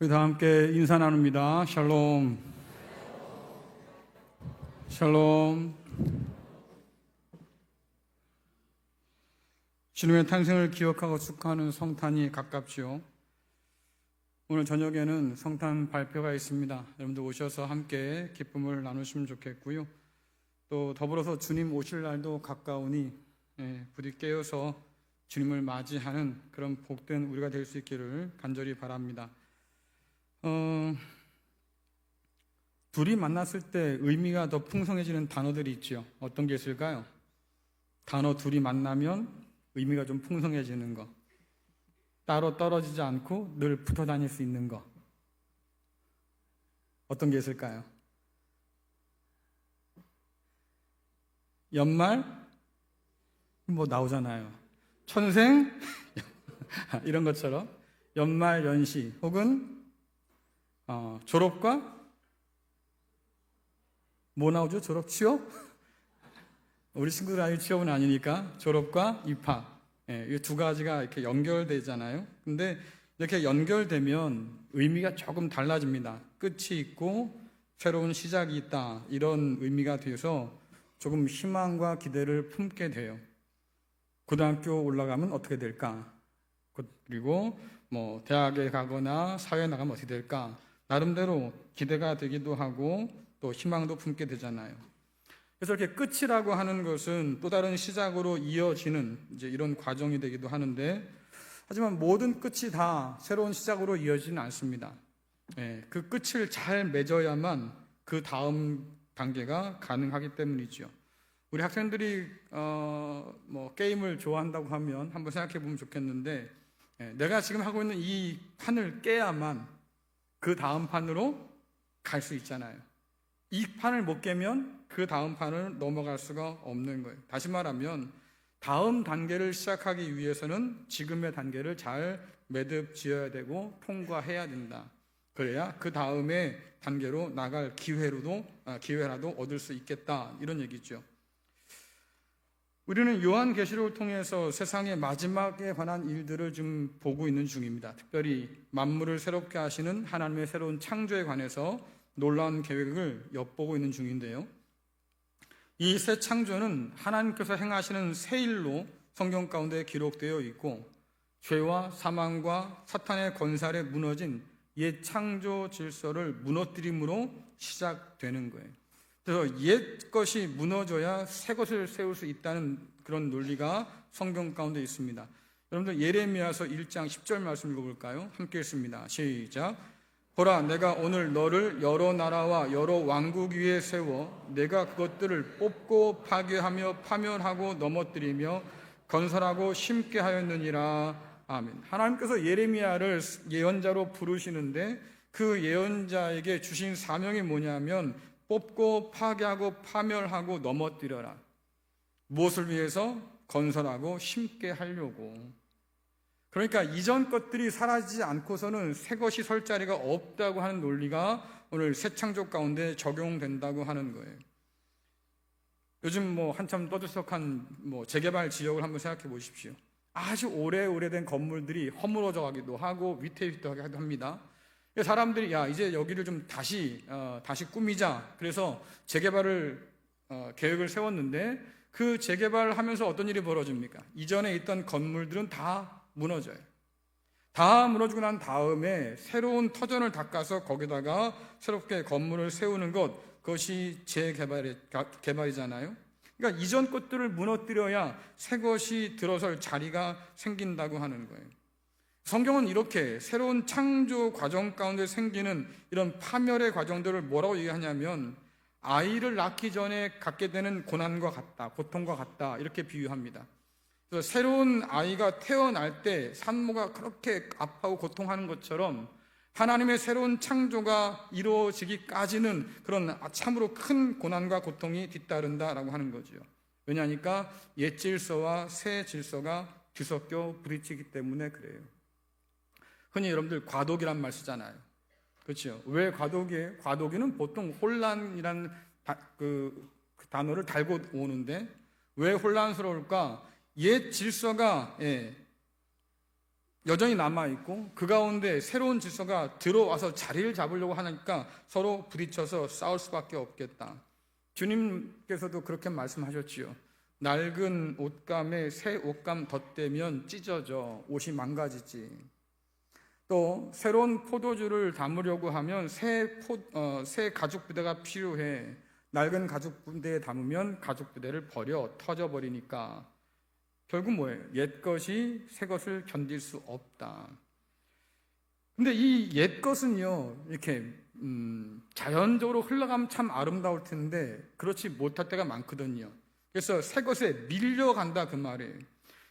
우리 다 함께 인사 나눕니다. 샬롬. 샬롬. 주님의 탄생을 기억하고 축하하는 성탄이 가깝지요. 오늘 저녁에는 성탄 발표가 있습니다. 여러분들 오셔서 함께 기쁨을 나누시면 좋겠고요. 또 더불어서 주님 오실 날도 가까우니 부디 깨어서 주님을 맞이하는 그런 복된 우리가 될 수 있기를 간절히 바랍니다. 둘이 만났을 때 의미가 더 풍성해지는 단어들이 있죠. 어떤 게 있을까요? 단어 둘이 만나면 의미가 좀 풍성해지는 거, 따로 떨어지지 않고 늘 붙어 다닐 수 있는 거, 어떤 게 있을까요? 연말 뭐 나오잖아요. 천생 이런 것처럼 연말 연시 혹은 졸업과 뭐 나오죠? 졸업 취업? 우리 친구들 아직 취업은 아니니까 졸업과 입학, 이 두 가지가 이렇게 연결되잖아요. 근데 이렇게 연결되면 의미가 조금 달라집니다. 끝이 있고 새로운 시작이 있다, 이런 의미가 되어서 조금 희망과 기대를 품게 돼요. 고등학교 올라가면 어떻게 될까? 그리고 뭐 대학에 가거나 사회에 나가면 어떻게 될까? 나름대로 기대가 되기도 하고 또 희망도 품게 되잖아요. 그래서 이렇게 끝이라고 하는 것은 또 다른 시작으로 이어지는 이제 이런 과정이 되기도 하는데, 하지만 모든 끝이 다 새로운 시작으로 이어지지는 않습니다. 그 끝을 잘 맺어야만 그 다음 단계가 가능하기 때문이죠. 우리 학생들이 뭐 게임을 좋아한다고 하면 한번 생각해 보면 좋겠는데, 내가 지금 하고 있는 이 판을 깨야만 그 다음 판으로 갈 수 있잖아요. 이 판을 못 깨면 그 다음 판을 넘어갈 수가 없는 거예요. 다시 말하면 다음 단계를 시작하기 위해서는 지금의 단계를 잘 매듭 지어야 되고 통과해야 된다. 그래야 그 다음에 단계로 나갈 기회라도 얻을 수 있겠다, 이런 얘기죠. 우리는 요한계시록을 통해서 세상의 마지막에 관한 일들을 좀 보고 있는 중입니다. 특별히 만물을 새롭게 하시는 하나님의 새로운 창조에 관해서 놀라운 계획을 엿보고 있는 중인데요. 이 새 창조는 하나님께서 행하시는 새 일로 성경 가운데 기록되어 있고, 죄와 사망과 사탄의 권살에 무너진 옛 창조 질서를 무너뜨림으로 시작되는 거예요. 그래서 옛 것이 무너져야 새 것을 세울 수 있다는 그런 논리가 성경 가운데 있습니다. 여러분들 예레미야서 1장 10절 말씀 읽어볼까요? 함께 읽습니다. 시작. 보라, 내가 오늘 너를 여러 나라와 여러 왕국 위에 세워 내가 그것들을 뽑고 파괴하며 파멸하고 넘어뜨리며 건설하고 심게 하였느니라. 아멘. 하나님께서 예레미야를 예언자로 부르시는데 그 예언자에게 주신 사명이 뭐냐면 뽑고 파괴하고 파멸하고 넘어뜨려라. 무엇을 위해서? 건설하고 심게 하려고. 그러니까 이전 것들이 사라지지 않고서는 새 것이 설 자리가 없다고 하는 논리가 오늘 새 창조 가운데 적용된다고 하는 거예요. 요즘 뭐 한참 떠들썩한 재개발 지역을 한번 생각해 보십시오. 아주 오래된 건물들이 허물어져 가기도 하고 위태위태하기도 합니다. 사람들이 이제 여기를 좀 다시 꾸미자, 그래서 재개발을 계획을 세웠는데 그 재개발을 하면서 어떤 일이 벌어집니까? 이전에 있던 건물들은 다 무너져요. 다 무너지고 난 다음에 새로운 터전을 닦아서 거기다가 새롭게 건물을 세우는 그것이 재개발이잖아요. 그러니까 이전 것들을 무너뜨려야 새 것이 들어설 자리가 생긴다고 하는 거예요. 성경은 이렇게 새로운 창조 과정 가운데 생기는 이런 파멸의 과정들을 뭐라고 얘기하냐면 아이를 낳기 전에 갖게 되는 고난과 같다, 고통과 같다, 이렇게 비유합니다. 그래서 새로운 아이가 태어날 때 산모가 그렇게 아파하고 고통하는 것처럼 하나님의 새로운 창조가 이루어지기까지는 그런 참으로 큰 고난과 고통이 뒤따른다라고 하는 거죠. 왜냐하니까 옛 질서와 새 질서가 뒤섞여 부딪히기 때문에 그래요. 흔히 여러분들 과도기란 말 쓰잖아요. 그렇죠? 왜 과도기예요? 과도기는 보통 혼란이라는 그 단어를 달고 오는데 왜 혼란스러울까? 옛 질서가 여전히 남아있고 그 가운데 새로운 질서가 들어와서 자리를 잡으려고 하니까 서로 부딪혀서 싸울 수밖에 없겠다. 주님께서도 그렇게 말씀하셨지요. 낡은 옷감에 새 옷감 덧대면 찢어져 옷이 망가지지. 또 새로운 포도주를 담으려고 하면 새 가죽 부대가 필요해. 낡은 가죽 부대에 담으면 가죽 부대를 버려 터져버리니까 결국 뭐예요? 옛 것이 새 것을 견딜 수 없다. 근데 이 옛 것은요, 이렇게 자연적으로 흘러가면 참 아름다울 텐데 그렇지 못할 때가 많거든요. 그래서 새 것에 밀려간다 그 말이에요.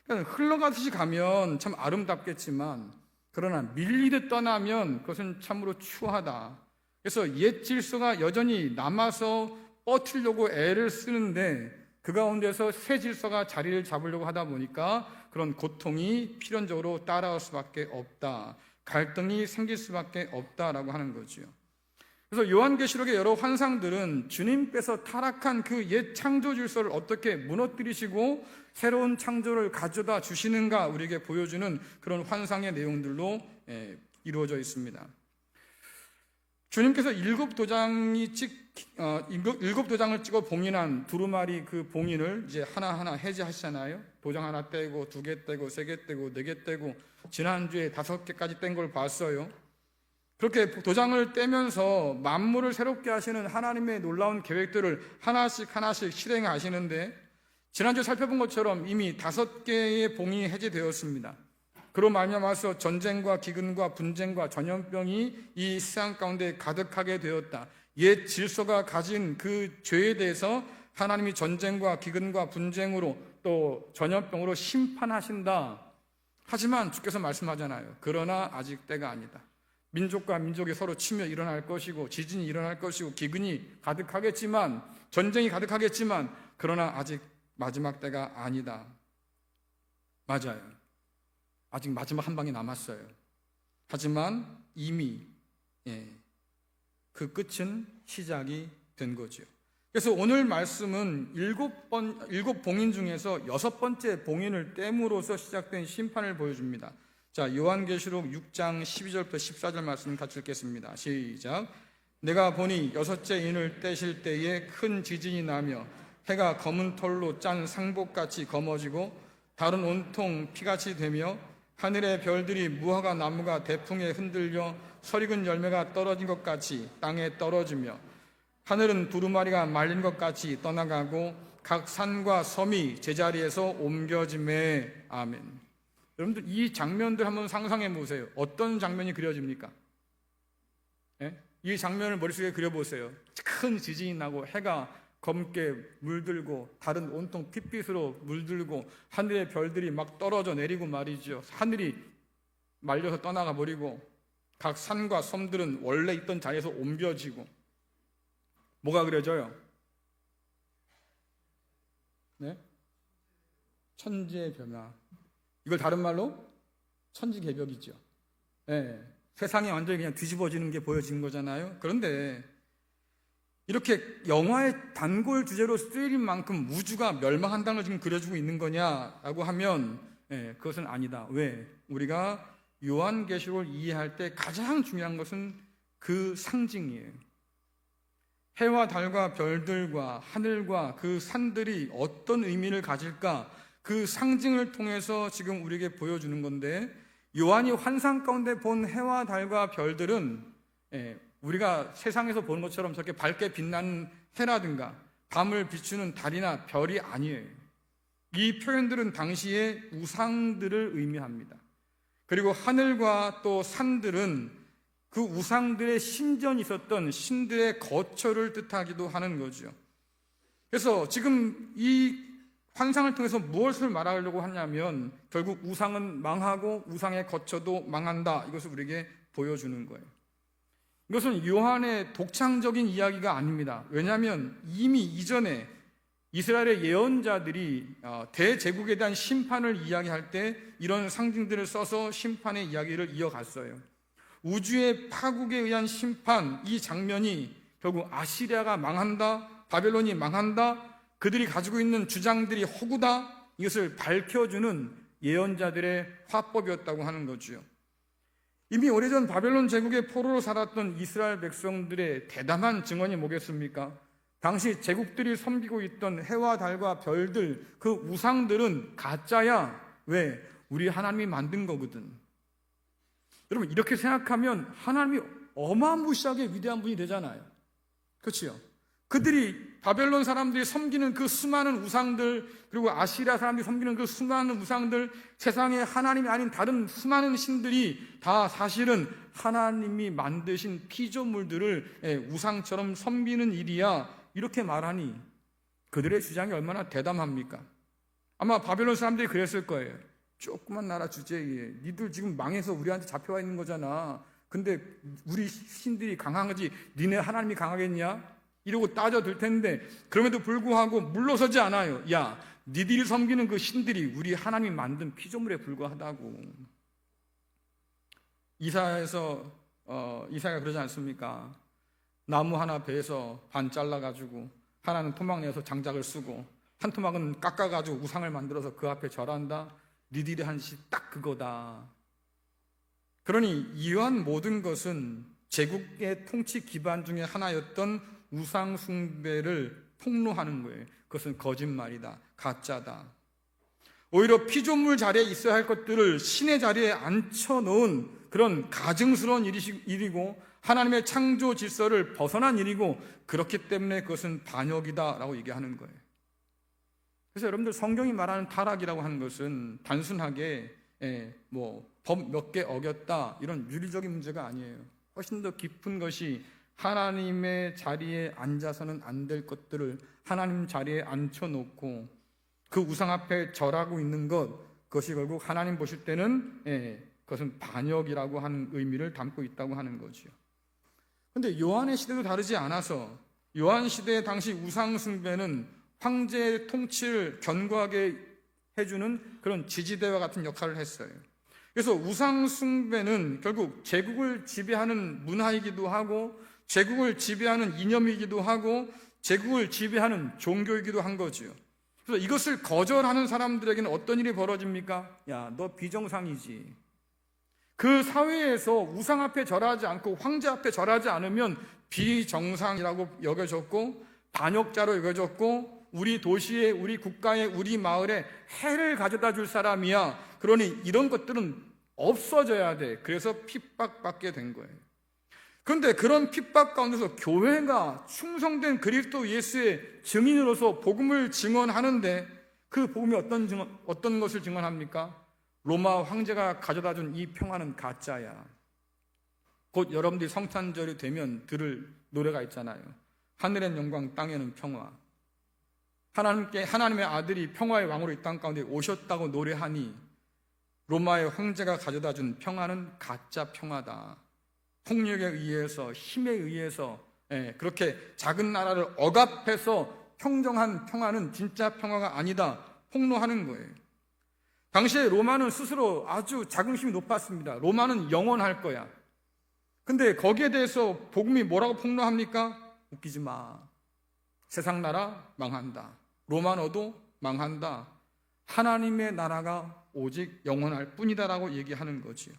그러니까 흘러가듯이 가면 참 아름답겠지만 그러나 밀리듯 떠나면 그것은 참으로 추하다. 그래서 옛 질서가 여전히 남아서 버티려고 애를 쓰는데 그 가운데서 새 질서가 자리를 잡으려고 하다 보니까 그런 고통이 필연적으로 따라올 수밖에 없다. 갈등이 생길 수밖에 없다라고 하는 거죠. 그래서 요한계시록의 여러 환상들은 주님께서 타락한 그 옛 창조 질서를 어떻게 무너뜨리시고 새로운 창조를 가져다 주시는가 우리에게 보여주는 그런 환상의 내용들로 이루어져 있습니다. 주님께서 일곱 도장을 찍어 봉인한 두루마리 그 봉인을 이제 하나하나 해제하시잖아요. 도장 하나 떼고 2개 떼고 3개 떼고 4개 떼고 지난주에 5개까지 뗀 걸 봤어요. 그렇게 도장을 떼면서 만물을 새롭게 하시는 하나님의 놀라운 계획들을 하나씩 실행하시는데 지난주에 살펴본 것처럼 이미 5개의 봉인이 해제되었습니다. 그로 말미암아서 전쟁과 기근과 분쟁과 전염병이 이 세상 가운데 가득하게 되었다. 옛 질서가 가진 그 죄에 대해서 하나님이 전쟁과 기근과 분쟁으로 또 전염병으로 심판하신다. 하지만 주께서 말씀하잖아요. 그러나 아직 때가 아니다. 민족과 민족이 서로 치며 일어날 것이고 지진이 일어날 것이고 기근이 가득하겠지만 전쟁이 가득하겠지만 그러나 아직 마지막 때가 아니다. 맞아요. 아직 마지막 한 방이 남았어요. 하지만 이미 그 끝은 시작이 된 거죠. 그래서 오늘 말씀은 7 봉인 중에서 6번째 봉인을 떼므로써 시작된 심판을 보여줍니다. 자, 요한계시록 6장 12절부터 14절 말씀 같이 읽겠습니다. 시작. 내가 보니 6째 인을 떼실 때에 큰 지진이 나며 해가 검은 털로 짠 상복같이 검어지고 달은 온통 피같이 되며 하늘의 별들이 무화과 나무가 대풍에 흔들려 설익은 열매가 떨어진 것 같이 땅에 떨어지며 하늘은 두루마리가 말린 것 같이 떠나가고 각 산과 섬이 제자리에서 옮겨짐에 아멘. 여러분들 이 장면들 한번 상상해 보세요. 어떤 장면이 그려집니까? 이 장면을 머릿속에 그려보세요. 큰 지진이 나고 해가 검게 물들고 달은 온통 핏빛으로 물들고 하늘의 별들이 막 떨어져 내리고 말이죠. 하늘이 말려서 떠나가 버리고 각 산과 섬들은 원래 있던 자리에서 옮겨지고 뭐가 그려져요? 천재변화. 이걸 다른 말로 천지개벽이죠. 세상이 완전히 그냥 뒤집어지는 게 보여지는 거잖아요. 그런데 이렇게 영화의 단골 주제로 쓰일 만큼 우주가 멸망한다는 걸 지금 그려주고 있는 거냐라고 하면 그것은 아니다. 왜? 우리가 요한계시록을 이해할 때 가장 중요한 것은 그 상징이에요. 해와 달과 별들과 하늘과 그 산들이 어떤 의미를 가질까? 그 상징을 통해서 지금 우리에게 보여주는 건데 요한이 환상 가운데 본 해와 달과 별들은 우리가 세상에서 보는 것처럼 저렇게 밝게 빛나는 해라든가 밤을 비추는 달이나 별이 아니에요. 이 표현들은 당시의 우상들을 의미합니다. 그리고 하늘과 또 산들은 그 우상들의 신전이 있었던 신들의 거처를 뜻하기도 하는 거죠. 그래서 지금 이 환상을 통해서 무엇을 말하려고 하냐면 결국 우상은 망하고 우상의 거처도 망한다. 이것을 우리에게 보여주는 거예요. 이것은 요한의 독창적인 이야기가 아닙니다. 왜냐하면 이미 이전에 이스라엘의 예언자들이 대제국에 대한 심판을 이야기할 때 이런 상징들을 써서 심판의 이야기를 이어갔어요. 우주의 파국에 의한 심판, 이 장면이 결국 아시리아가 망한다, 바벨론이 망한다, 그들이 가지고 있는 주장들이 허구다, 이것을 밝혀주는 예언자들의 화법이었다고 하는 거지요. 이미 오래전 바벨론 제국의 포로로 살았던 이스라엘 백성들의 대담한 증언이 뭐겠습니까? 당시 제국들이 섬기고 있던 해와 달과 별들, 그 우상들은 가짜야. 왜? 우리 하나님이 만든 거거든. 여러분, 이렇게 생각하면 하나님이 어마무시하게 위대한 분이 되잖아요. 그렇죠? 그들이 바벨론 사람들이 섬기는 그 수많은 우상들, 그리고 아시리아 사람들이 섬기는 그 수많은 우상들, 세상에 하나님이 아닌 다른 수많은 신들이 다 사실은 하나님이 만드신 피조물들을 우상처럼 섬기는 일이야, 이렇게 말하니 그들의 주장이 얼마나 대담합니까? 아마 바벨론 사람들이 그랬을 거예요. 조그만 나라 주제에 니들 지금 망해서 우리한테 잡혀와 있는 거잖아. 근데 우리 신들이 강하지 니네 하나님이 강하겠냐? 이러고 따져들 텐데, 그럼에도 불구하고 물러서지 않아요. 야, 니들이 섬기는 그 신들이 우리 하나님이 만든 피조물에 불과하다고. 이사야가 그러지 않습니까? 나무 하나 베서 반 잘라가지고 하나는 토막 내서 장작을 쓰고 한 토막은 깎아가지고 우상을 만들어서 그 앞에 절한다. 니들이 한 짓이 딱 그거다. 그러니 이러한 모든 것은 제국의 통치 기반 중에 하나였던 우상 숭배를 폭로하는 거예요. 그것은 거짓말이다, 가짜다. 오히려 피조물 자리에 있어야 할 것들을 신의 자리에 앉혀놓은 그런 가증스러운 일이고 하나님의 창조 질서를 벗어난 일이고, 그렇기 때문에 그것은 반역이다라고 얘기하는 거예요. 그래서 여러분들, 성경이 말하는 타락이라고 하는 것은 단순하게 법 몇 개 어겼다 이런 윤리적인 문제가 아니에요. 훨씬 더 깊은 것이 하나님의 자리에 앉아서는 안 될 것들을 하나님 자리에 앉혀놓고 그 우상 앞에 절하고 있는 그것이 결국 하나님 보실 때는 그것은 반역이라고 하는 의미를 담고 있다고 하는 거죠. 그런데 요한의 시대도 다르지 않아서 요한 시대 당시 우상 숭배는 황제의 통치를 견고하게 해주는 그런 지지대와 같은 역할을 했어요. 그래서 우상 숭배는 결국 제국을 지배하는 문화이기도 하고 제국을 지배하는 이념이기도 하고 제국을 지배하는 종교이기도 한 거지요. 그래서 이것을 거절하는 사람들에게는 어떤 일이 벌어집니까? 야, 너 비정상이지. 그 사회에서 우상 앞에 절하지 않고 황제 앞에 절하지 않으면 비정상이라고 여겨졌고 반역자로 여겨졌고 우리 도시에, 우리 국가에, 우리 마을에 해를 가져다 줄 사람이야. 그러니 이런 것들은 없어져야 돼. 그래서 핍박받게 된 거예요. 그런데 그런 핍박 가운데서 교회가 충성된 그리스도 예수의 증인으로서 복음을 증언하는데, 그 복음이 어떤 것을 증언합니까? 로마 황제가 가져다 준 이 평화는 가짜야. 곧 여러분들이 성탄절이 되면 들을 노래가 있잖아요. 하늘엔 영광, 땅에는 평화. 하나님의 아들이 평화의 왕으로 이 땅 가운데 오셨다고 노래하니 로마의 황제가 가져다 준 평화는 가짜 평화다. 폭력에 의해서, 힘에 의해서 그렇게 작은 나라를 억압해서 평정한 평화는 진짜 평화가 아니다, 폭로하는 거예요. 당시에 로마는 스스로 아주 자긍심이 높았습니다. 로마는 영원할 거야. 근데 거기에 대해서 복음이 뭐라고 폭로합니까? 웃기지 마. 세상 나라 망한다. 로마 너도 망한다. 하나님의 나라가 오직 영원할 뿐이다라고 얘기하는 거지요.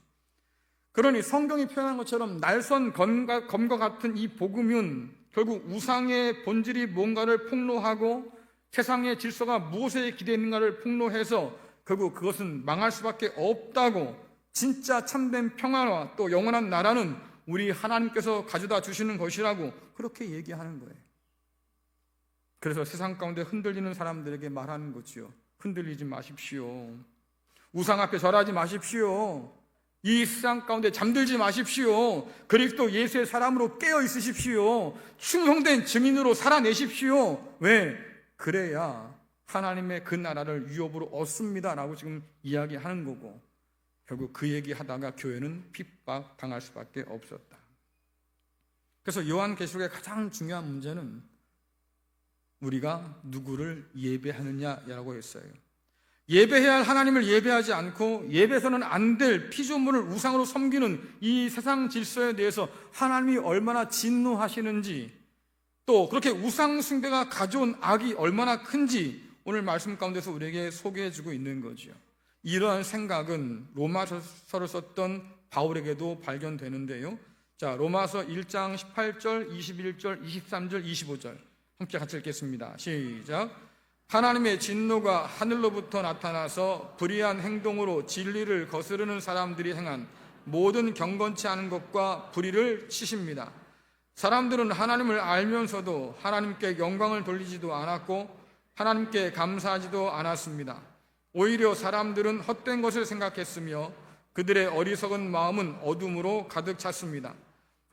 그러니 성경이 표현한 것처럼 날선 검과 같은 이 복음은 결국 우상의 본질이 뭔가를 폭로하고 세상의 질서가 무엇에 기대있는가를 폭로해서 결국 그것은 망할 수밖에 없다고, 진짜 참된 평화와 또 영원한 나라는 우리 하나님께서 가져다 주시는 것이라고 그렇게 얘기하는 거예요. 그래서 세상 가운데 흔들리는 사람들에게 말하는 거지요. 흔들리지 마십시오. 우상 앞에 절하지 마십시오. 이 세상 가운데 잠들지 마십시오. 그리스도 예수의 사람으로 깨어 있으십시오. 충성된 증인으로 살아내십시오. 왜? 그래야 하나님의 그 나라를 유업으로 얻습니다라고 지금 이야기하는 거고, 결국 그 얘기하다가 교회는 핍박당할 수밖에 없었다. 그래서 요한계시록의 가장 중요한 문제는 우리가 누구를 예배하느냐라고 했어요. 예배해야 할 하나님을 예배하지 않고 예배해서는 안 될 피조물을 우상으로 섬기는 이 세상 질서에 대해서 하나님이 얼마나 진노하시는지, 또 그렇게 우상 숭배가 가져온 악이 얼마나 큰지 오늘 말씀 가운데서 우리에게 소개해주고 있는 거죠. 이러한 생각은 로마서를 썼던 바울에게도 발견되는데요. 자, 로마서 1장 18절, 21절, 23절, 25절 함께 같이 읽겠습니다. 시작. 하나님의 진노가 하늘로부터 나타나서 불의한 행동으로 진리를 거스르는 사람들이 행한 모든 경건치 않은 것과 불의를 치십니다. 사람들은 하나님을 알면서도 하나님께 영광을 돌리지도 않았고 하나님께 감사하지도 않았습니다. 오히려 사람들은 헛된 것을 생각했으며 그들의 어리석은 마음은 어둠으로 가득 찼습니다.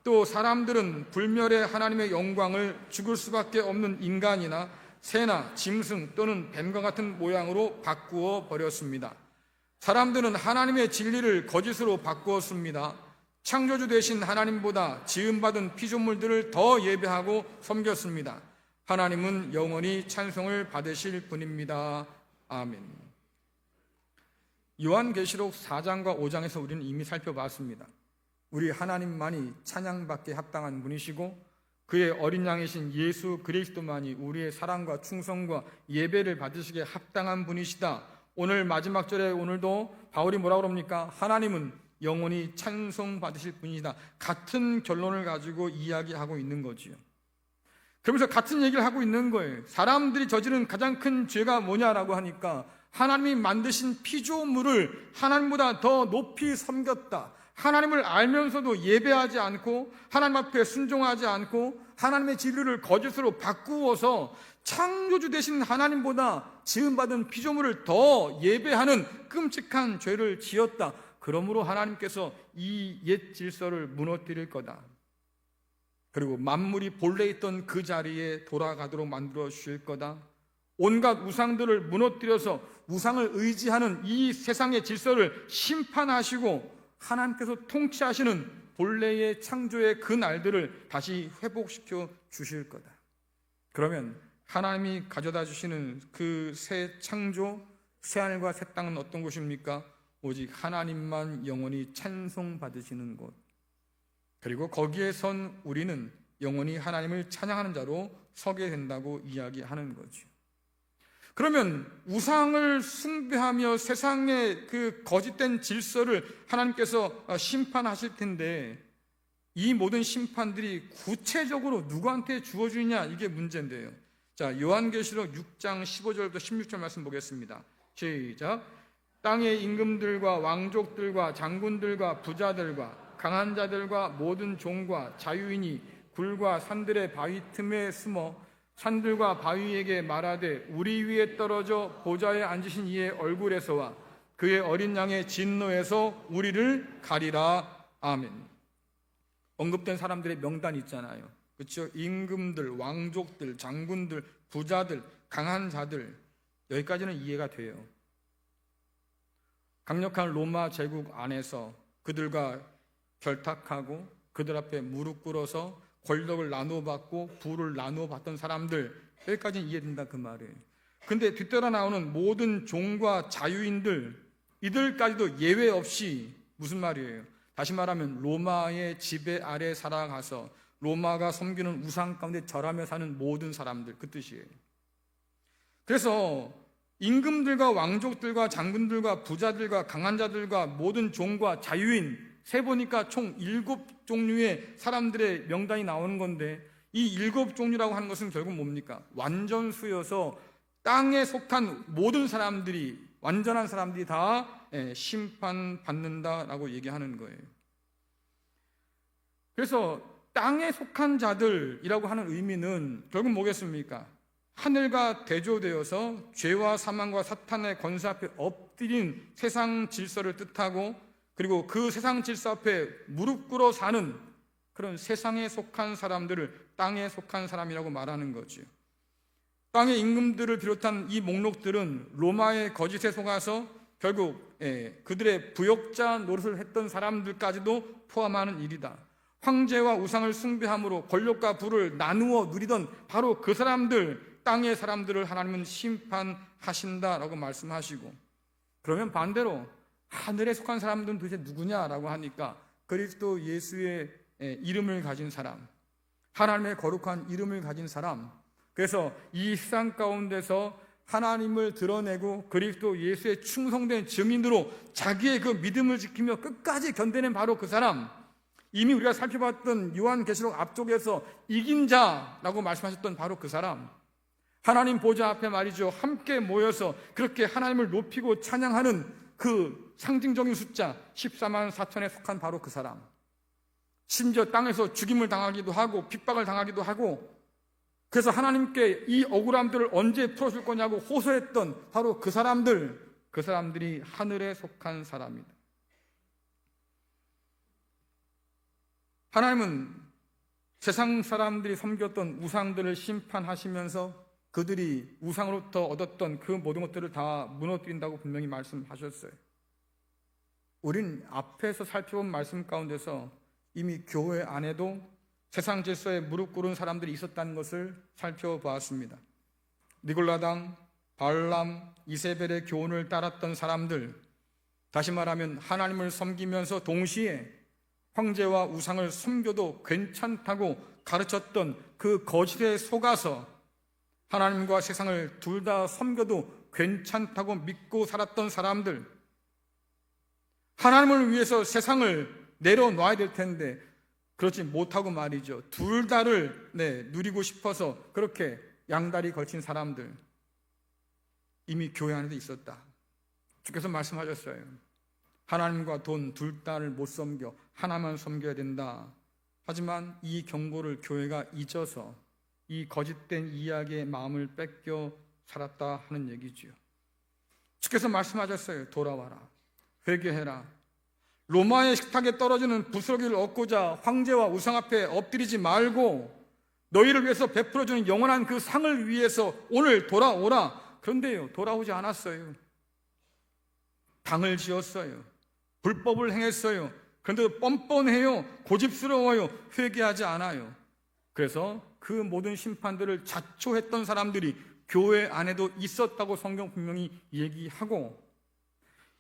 또 사람들은 불멸의 하나님의 영광을 죽을 수밖에 없는 인간이나 새나 짐승 또는 뱀과 같은 모양으로 바꾸어 버렸습니다. 사람들은 하나님의 진리를 거짓으로 바꾸었습니다. 창조주 되신 하나님보다 지음받은 피조물들을 더 예배하고 섬겼습니다. 하나님은 영원히 찬송을 받으실 분입니다. 아멘. 요한계시록 4장과 5장에서 우리는 이미 살펴봤습니다. 우리 하나님만이 찬양받게 합당한 분이시고 그의 어린 양이신 예수 그리스도만이 우리의 사랑과 충성과 예배를 받으시기에 합당한 분이시다. 오늘 마지막 절에 오늘도 바울이 뭐라고 그럽니까? 하나님은 영원히 찬송 받으실 분이다. 같은 결론을 가지고 이야기하고 있는 거지요. 그러면서 같은 얘기를 하고 있는 거예요. 사람들이 저지른 가장 큰 죄가 뭐냐라고 하니까 하나님이 만드신 피조물을 하나님보다 더 높이 섬겼다. 하나님을 알면서도 예배하지 않고 하나님 앞에 순종하지 않고 하나님의 진리를 거짓으로 바꾸어서 창조주 되신 하나님보다 지음받은 피조물을 더 예배하는 끔찍한 죄를 지었다. 그러므로 하나님께서 이 옛 질서를 무너뜨릴 거다. 그리고 만물이 본래 있던 그 자리에 돌아가도록 만들어 주실 거다. 온갖 우상들을 무너뜨려서 우상을 의지하는 이 세상의 질서를 심판하시고 하나님께서 통치하시는 본래의 창조의 그 날들을 다시 회복시켜 주실 거다. 그러면 하나님이 가져다 주시는 그 새 창조, 새 하늘과 새 땅은 어떤 곳입니까? 오직 하나님만 영원히 찬송받으시는 곳. 그리고 거기에 선 우리는 영원히 하나님을 찬양하는 자로 서게 된다고 이야기하는 거죠. 그러면 우상을 숭배하며 세상의 그 거짓된 질서를 하나님께서 심판하실 텐데 이 모든 심판들이 구체적으로 누구한테 주어지느냐 이게 문제인데요. 자, 요한계시록 6장 15절부터 16절 말씀 보겠습니다. 시작. 땅의 임금들과 왕족들과 장군들과 부자들과 강한 자들과 모든 종과 자유인이 굴과 산들의 바위 틈에 숨어 산들과 바위에게 말하되 우리 위에 떨어져 보좌에 앉으신 이의 얼굴에서와 그의 어린 양의 진노에서 우리를 가리라. 아멘. 언급된 사람들의 명단이 있잖아요. 그렇죠? 임금들, 왕족들, 장군들, 부자들, 강한 자들, 여기까지는 이해가 돼요. 강력한 로마 제국 안에서 그들과 결탁하고 그들 앞에 무릎 꿇어서 권력을 나누어 받고 부를 나누어 받던 사람들, 여기까지는 이해된다 그 말이에요. 근데 뒤따라 나오는 모든 종과 자유인들, 이들까지도 예외 없이 무슨 말이에요? 다시 말하면 로마의 지배 아래 살아가서 로마가 섬기는 우상 가운데 절하며 사는 모든 사람들, 그 뜻이에요. 그래서 임금들과 왕족들과 장군들과 부자들과 강한 자들과 모든 종과 자유인 세 보니까 총 7종류의 사람들의 명단이 나오는 건데 이 7종류라고 하는 것은 결국 뭡니까? 완전수여서 땅에 속한 모든 사람들이, 완전한 사람들이 다 심판받는다라고 얘기하는 거예요. 그래서 땅에 속한 자들이라고 하는 의미는 결국 뭐겠습니까? 하늘과 대조되어서 죄와 사망과 사탄의 권세 앞에 엎드린 세상 질서를 뜻하고, 그리고 그 세상 질서 앞에 무릎 꿇어 사는 그런 세상에 속한 사람들을 땅에 속한 사람이라고 말하는 거죠. 땅의 임금들을 비롯한 이 목록들은 로마의 거짓에 속아서 결국 그들의 부역자 노릇을 했던 사람들까지도 포함하는 일이다. 황제와 우상을 숭배함으로 권력과 부를 나누어 누리던 바로 그 사람들, 땅의 사람들을 하나님은 심판하신다라고 말씀하시고, 그러면 반대로 하늘에 속한 사람들은 도대체 누구냐라고 하니까 그리스도 예수의 이름을 가진 사람, 하나님의 거룩한 이름을 가진 사람, 그래서 이 세상 가운데서 하나님을 드러내고 그리스도 예수의 충성된 증인으로 자기의 그 믿음을 지키며 끝까지 견뎌낸 바로 그 사람, 이미 우리가 살펴봤던 요한계시록 앞쪽에서 이긴 자라고 말씀하셨던 바로 그 사람, 하나님 보좌 앞에 말이죠, 함께 모여서 그렇게 하나님을 높이고 찬양하는 그 상징적인 숫자 14만 4천에 속한 바로 그 사람, 심지어 땅에서 죽임을 당하기도 하고 핍박을 당하기도 하고, 그래서 하나님께 이 억울함들을 언제 풀어줄 거냐고 호소했던 바로 그 사람들이 하늘에 속한 사람이다. 하나님은 세상 사람들이 섬겼던 우상들을 심판하시면서 그들이 우상으로부터 얻었던 그 모든 것들을 다 무너뜨린다고 분명히 말씀하셨어요. 우린 앞에서 살펴본 말씀 가운데서 이미 교회 안에도 세상 질서에 무릎 꿇은 사람들이 있었다는 것을 살펴보았습니다. 니골라당, 발람, 이세벨의 교훈을 따랐던 사람들, 다시 말하면 하나님을 섬기면서 동시에 황제와 우상을 섬겨도 괜찮다고 가르쳤던 그 거짓에 속아서 하나님과 세상을 둘 다 섬겨도 괜찮다고 믿고 살았던 사람들, 하나님을 위해서 세상을 내려놔야 될 텐데 그렇지 못하고 말이죠, 둘 다를 누리고 싶어서 그렇게 양다리 걸친 사람들, 이미 교회 안에도 있었다. 주께서 말씀하셨어요. 하나님과 돈 둘 다를 못 섬겨, 하나만 섬겨야 된다. 하지만 이 경고를 교회가 잊어서 이 거짓된 이야기의 마음을 뺏겨 살았다 하는 얘기지요. 주께서 말씀하셨어요. 돌아와라, 회개해라. 로마의 식탁에 떨어지는 부스러기를 얻고자 황제와 우상 앞에 엎드리지 말고 너희를 위해서 베풀어주는 영원한 그 상을 위해서 오늘 돌아오라. 그런데요, 돌아오지 않았어요. 당을 지었어요. 불법을 행했어요. 그런데도 뻔뻔해요. 고집스러워요. 회개하지 않아요. 그래서 그 모든 심판들을 자초했던 사람들이 교회 안에도 있었다고 성경 분명히 얘기하고,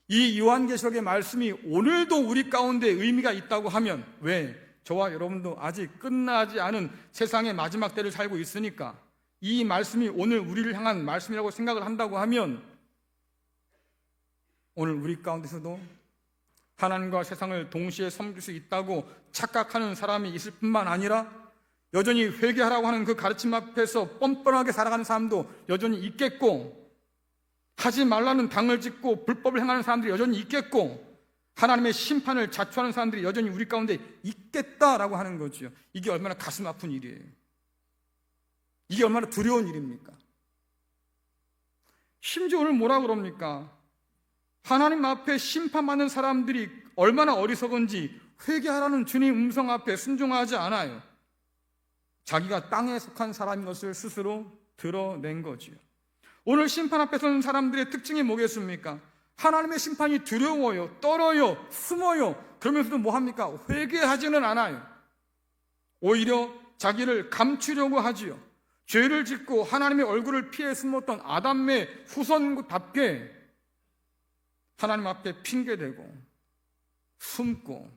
이 요한계시록의 말씀이 오늘도 우리 가운데 의미가 있다고 하면, 왜? 저와 여러분도 아직 끝나지 않은 세상의 마지막 때를 살고 있으니까 이 말씀이 오늘 우리를 향한 말씀이라고 생각을 한다고 하면, 오늘 우리 가운데서도 하나님과 세상을 동시에 섬길 수 있다고 착각하는 사람이 있을 뿐만 아니라 여전히 회개하라고 하는 그 가르침 앞에서 뻔뻔하게 살아가는 사람도 여전히 있겠고, 하지 말라는 당을 짓고 불법을 행하는 사람들이 여전히 있겠고, 하나님의 심판을 자초하는 사람들이 여전히 우리 가운데 있겠다라고 하는 거죠. 이게 얼마나 가슴 아픈 일이에요. 이게 얼마나 두려운 일입니까? 심지어 오늘 뭐라 그럽니까? 하나님 앞에 심판받는 사람들이 얼마나 어리석은지 회개하라는 주님 음성 앞에 순종하지 않아요. 자기가 땅에 속한 사람인 것을 스스로 드러낸 거지요. 오늘 심판 앞에 서는 사람들의 특징이 뭐겠습니까? 하나님의 심판이 두려워요, 떨어요, 숨어요. 그러면서도 뭐합니까? 회개하지는 않아요. 오히려 자기를 감추려고 하지요. 죄를 짓고 하나님의 얼굴을 피해 숨었던 아담의 후손답게 하나님 앞에 핑계대고 숨고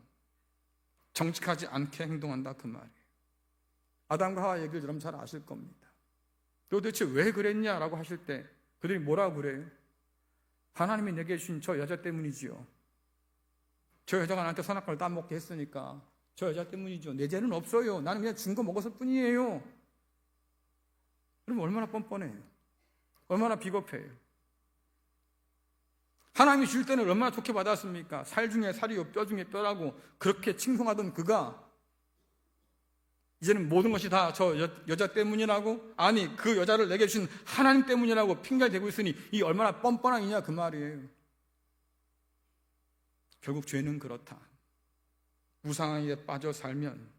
정직하지 않게 행동한다, 그 말이에요. 아담과 하와 얘기를 여러분 잘 아실 겁니다. 도대체 왜 그랬냐라고 하실 때 그들이 뭐라고 그래요? 하나님이 내게 주신 저 여자 때문이지요. 저 여자가 나한테 선악과를 따먹게 했으니까 저 여자 때문이죠. 내 죄는 없어요. 나는 그냥 준 거 먹었을 뿐이에요. 그럼 얼마나 뻔뻔해요. 얼마나 비겁해요. 하나님이 줄 때는 얼마나 좋게 받았습니까? 살 중에 살이요 뼈 중에 뼈라고 그렇게 칭송하던 그가 이제는 모든 것이 다 저 여자 때문이라고, 아니 그 여자를 내게 주신 하나님 때문이라고 핑계를 대고 있으니 이 얼마나 뻔뻔한 이냐 그 말이에요. 결국 죄는 그렇다. 우상에 빠져 살면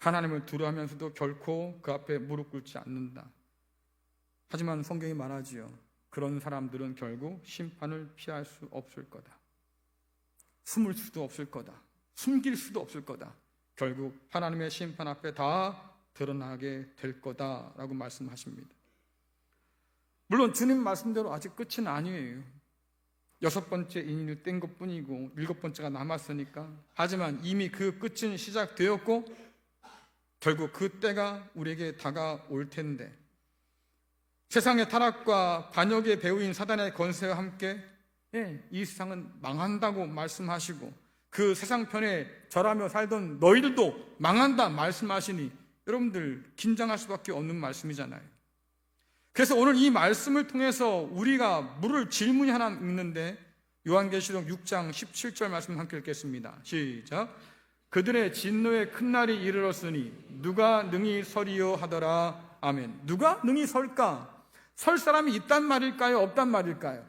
하나님을 두려워하면서도 결코 그 앞에 무릎 꿇지 않는다. 하지만 성경이 말하지요. 그런 사람들은 결국 심판을 피할 수 없을 거다. 숨을 수도 없을 거다. 숨길 수도 없을 거다. 결국 하나님의 심판 앞에 다 드러나게 될 거다라고 말씀하십니다. 물론 주님 말씀대로 아직 끝은 아니에요. 6번째 인인을 뗀 것뿐이고 7번째가 남았으니까. 하지만 이미 그 끝은 시작되었고 결국 그 때가 우리에게 다가올 텐데, 세상의 타락과 반역의 배후인 사단의 권세와 함께 이 세상은 망한다고 말씀하시고 그 세상 편에 절하며 살던 너희들도 망한다 말씀하시니 여러분들 긴장할 수밖에 없는 말씀이잖아요. 그래서 오늘 이 말씀을 통해서 우리가 물을 질문이 하나 있는데 요한계시록 6장 17절 말씀 함께 읽겠습니다. 시작. 그들의 진노의 큰 날이 이르렀으니 누가 능히 서리요 하더라. 아멘. 누가 능히 설까? 설 사람이 있단 말일까요? 없단 말일까요?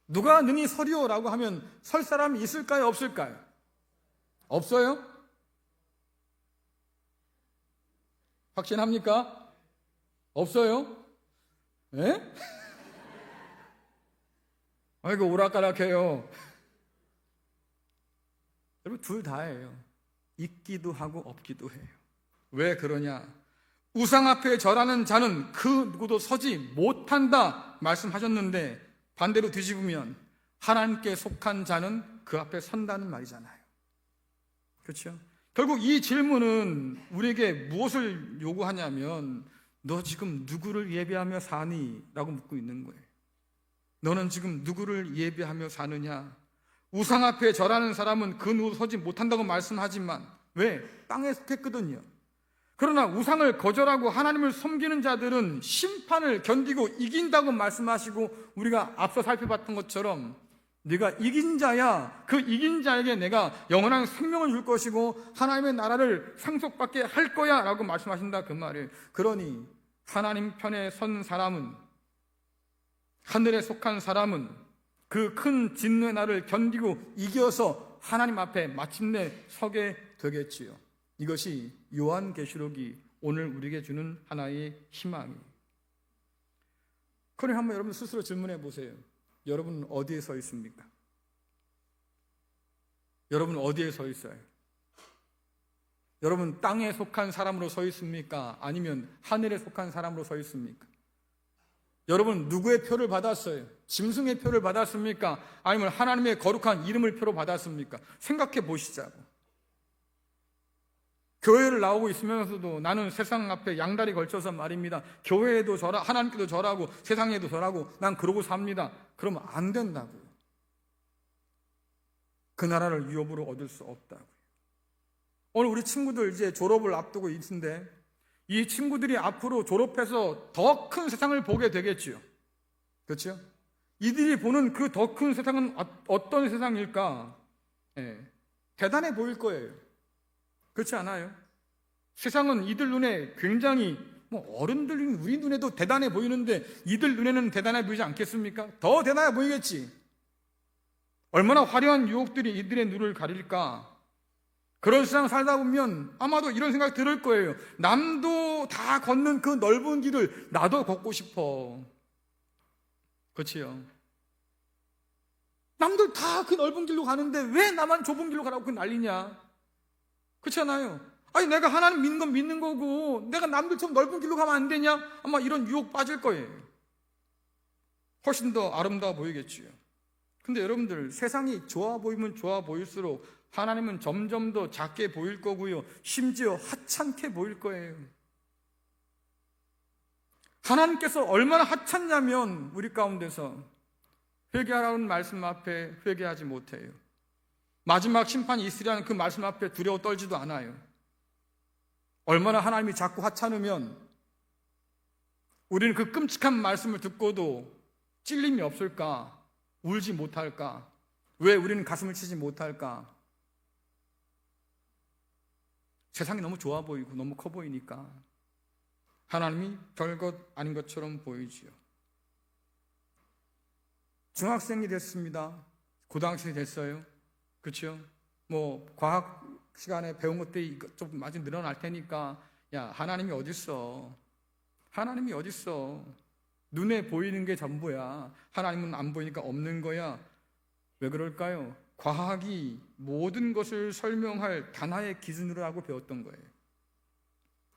누가 능히 서리요라고 하면 설 사람이 있을까요? 없을까요? 없어요? 확신합니까? 없어요? 예? 아이고 오락가락해요. 여러분 둘 다예요. 있기도 하고 없기도 해요. 왜 그러냐? 우상 앞에 절하는 자는 그 누구도 서지 못한다 말씀하셨는데 반대로 뒤집으면 하나님께 속한 자는 그 앞에 선다는 말이잖아요. 그렇죠? 결국 이 질문은 우리에게 무엇을 요구하냐면 너 지금 누구를 예배하며 사니? 라고 묻고 있는 거예요. 너는 지금 누구를 예배하며 사느냐? 우상 앞에 절하는 사람은 그 누구도 서지 못한다고 말씀하지만 왜? 땅에 속했거든요. 그러나 우상을 거절하고 하나님을 섬기는 자들은 심판을 견디고 이긴다고 말씀하시고 우리가 앞서 살펴봤던 것처럼 네가 이긴 자야. 그 이긴 자에게 내가 영원한 생명을 줄 것이고 하나님의 나라를 상속받게 할 거야 라고 말씀하신다 그 말이에요. 그러니 하나님 편에 선 사람은, 하늘에 속한 사람은 그 큰 진노의 날을 견디고 이겨서 하나님 앞에 마침내 서게 되겠지요. 이것이 요한계시록이 오늘 우리에게 주는 하나의 희망이에요. 그럼 한번 여러분 스스로 질문해 보세요. 여러분은 어디에 서 있습니까? 여러분은 어디에 서 있어요? 여러분 땅에 속한 사람으로 서 있습니까? 아니면 하늘에 속한 사람으로 서 있습니까? 여러분 누구의 표를 받았어요? 짐승의 표를 받았습니까? 아니면 하나님의 거룩한 이름을 표로 받았습니까? 생각해 보시자고. 교회를 나오고 있으면서도 나는 세상 앞에 양다리 걸쳐서 말입니다. 교회에도 절하, 하나님께도 절하고 세상에도 절하고 난 그러고 삽니다. 그러면 안 된다고요. 그 나라를 유업으로 얻을 수 없다고요. 오늘 우리 친구들 이제 졸업을 앞두고 있는데 이 친구들이 앞으로 졸업해서 더 큰 세상을 보게 되겠지요. 그렇죠? 이들이 보는 그 더 큰 세상은 어떤 세상일까? 대단해 보일 거예요. 그렇지 않아요? 세상은 이들 눈에 굉장히 어른들 우리 눈에도 대단해 보이는데 이들 눈에는 대단해 보이지 않겠습니까? 더 대단해 보이겠지. 얼마나 화려한 유혹들이 이들의 눈을 가릴까? 그런 세상 살다 보면 아마도 이런 생각 들을 거예요. 남도 다 걷는 그 넓은 길을 나도 걷고 싶어. 그렇지요? 남들 다 그 넓은 길로 가는데 왜 나만 좁은 길로 가라고 그 난리냐? 그렇잖아요. 아니 내가 하나님 믿는 건 믿는 거고 내가 남들처럼 넓은 길로 가면 안 되냐? 아마 이런 유혹 빠질 거예요. 훨씬 더 아름다워 보이겠지요. 근데 여러분들 세상이 좋아 보이면 좋아 보일수록 하나님은 점점 더 작게 보일 거고요. 심지어 하찮게 보일 거예요. 하나님께서 얼마나 하찮냐면 우리 가운데서 회개하라는 말씀 앞에 회개하지 못해요. 마지막 심판이 있으리라는 그 말씀 앞에 두려워 떨지도 않아요. 얼마나 하나님이 자꾸 하찮으면 우리는 그 끔찍한 말씀을 듣고도 찔림이 없을까? 울지 못할까? 왜 우리는 가슴을 치지 못할까? 세상이 너무 좋아 보이고 너무 커 보이니까 하나님이 별것 아닌 것처럼 보이지요. 중학생이 됐습니다. 고등학생이 됐어요. 그렇죠? 과학 시간에 배운 것들이 좀 많이 늘어날 테니까 야 하나님이 어딨어? 하나님이 어딨어? 눈에 보이는 게 전부야. 하나님은 안 보이니까 없는 거야. 왜 그럴까요? 과학이 모든 것을 설명할 단 하나의 기준으로 하고 배웠던 거예요.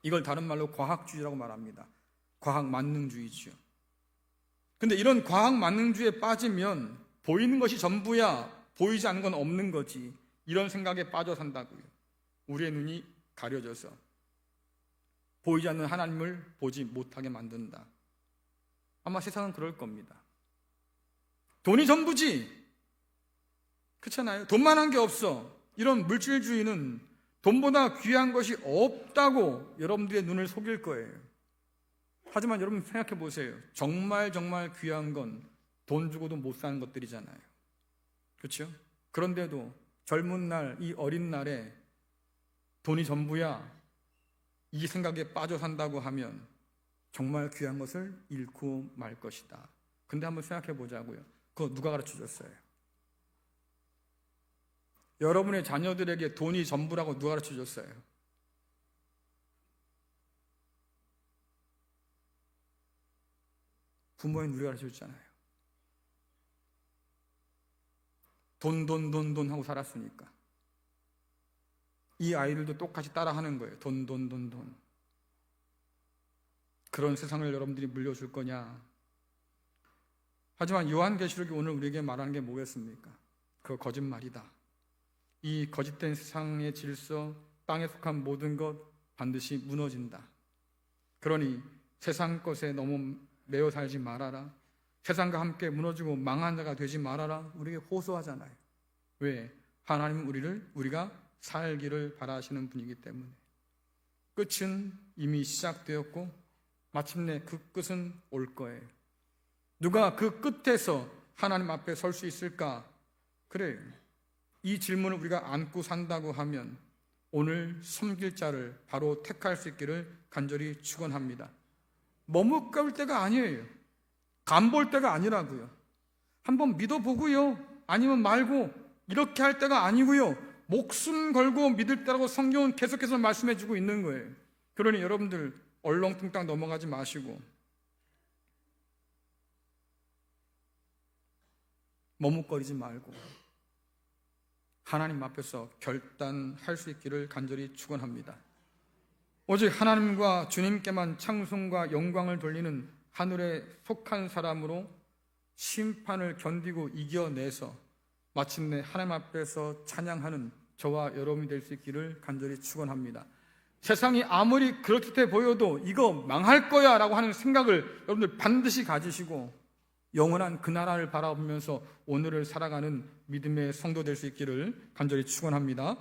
이걸 다른 말로 과학주의라고 말합니다. 과학 만능주의죠. 근데 이런 과학 만능주의에 빠지면 보이는 것이 전부야. 보이지 않는 건 없는 거지. 이런 생각에 빠져 산다고요. 우리의 눈이 가려져서 보이지 않는 하나님을 보지 못하게 만든다. 아마 세상은 그럴 겁니다. 돈이 전부지. 그렇잖아요. 돈만 한 게 없어. 이런 물질주의는 돈보다 귀한 것이 없다고 여러분들의 눈을 속일 거예요. 하지만 여러분 생각해 보세요. 정말 귀한 건 돈 주고도 못 사는 것들이잖아요. 그렇죠? 그런데도 젊은 날, 이 어린 날에 돈이 전부야, 이 생각에 빠져 산다고 하면 정말 귀한 것을 잃고 말 것이다. 근데 한번 생각해 보자고요. 그거 누가 가르쳐 줬어요? 여러분의 자녀들에게 돈이 전부라고 누가 가르쳐 줬어요? 부모인 우리가 가르쳐 줬잖아요. 돈 하고 살았으니까. 이 아이들도 똑같이 따라하는 거예요. 돈. 그런 세상을 여러분들이 물려줄 거냐? 하지만 요한계시록이 오늘 우리에게 말하는 게 뭐겠습니까? 그거 거짓말이다. 이 거짓된 세상의 질서, 땅에 속한 모든 것 반드시 무너진다. 그러니 세상 것에 너무 매여 살지 말아라. 세상과 함께 무너지고 망한 자가 되지 말아라. 우리에게 호소하잖아요. 왜? 하나님은 우리가 살기를 바라시는 분이기 때문에. 끝은 이미 시작되었고 마침내 그 끝은 올 거예요. 누가 그 끝에서 하나님 앞에 설 수 있을까? 그래요. 이 질문을 우리가 안고 산다고 하면 오늘 섬길 자를 바로 택할 수 있기를 간절히 축원합니다. 머뭇거릴 때가 아니에요. 간볼 때가 아니라고요. 한번 믿어보고요. 아니면 말고 이렇게 할 때가 아니고요. 목숨 걸고 믿을 때라고 성경은 계속해서 말씀해주고 있는 거예요. 그러니 여러분들 얼렁뚱땅 넘어가지 마시고 머뭇거리지 말고 하나님 앞에서 결단할 수 있기를 간절히 축원합니다. 오직 하나님과 주님께만 찬송과 영광을 돌리는 하늘에 속한 사람으로 심판을 견디고 이겨내서 마침내 하나님 앞에서 찬양하는 저와 여러분이 될 수 있기를 간절히 축원합니다. 세상이 아무리 그렇듯해 보여도 이거 망할 거야 라고 하는 생각을 여러분들 반드시 가지시고 영원한 그 나라를 바라보면서 오늘을 살아가는 믿음의 성도 될 수 있기를 간절히 축원합니다.